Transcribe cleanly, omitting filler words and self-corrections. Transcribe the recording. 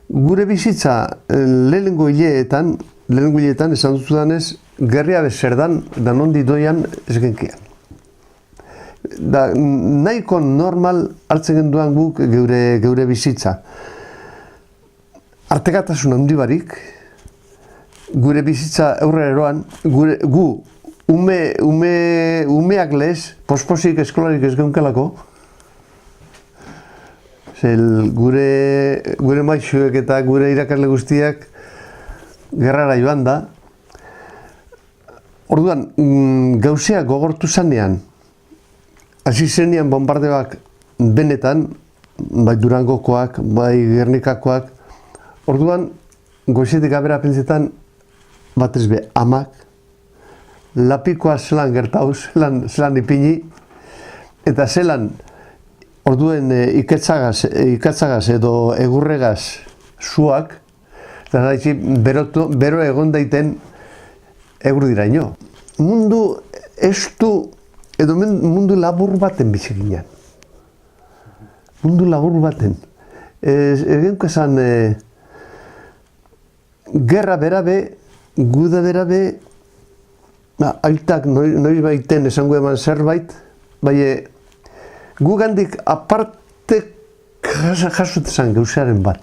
Gure bizitza lehenengo hileetan esan duzudanez, gerria bezerdan da nondi doian ez genkian. Da, nahiko normal hartzen genduan guk geure bizitza. Artekatasun handi barik, gure bizitza aurrera eroan, gu umeak lez, posposik eskolarik ez geunkelako, gure maixuek eta gure irakasle guztiak gerrara joan da. Orduan, gauzeak gogortu zanean, hasi zenean bombardeoak benetan, bai Durangokoak, bai Gernikakoak, orduan, goizetik abera pentsetan, batez be, amak, lapikoa zelan gertau, zelan ipini, eta zelan, orduen ikatzagaz edo egurregaz zuak, eta nahi bero egon daiten egur diraino. Mundu estu edo mundu labur baten bizi ginen. Mundu labur baten. Egenko esan, gerra berabe, guda berabe, aitak noiz baiten esango eman zerbait, bai gu gandik aparte jasut esan gauzearen bat.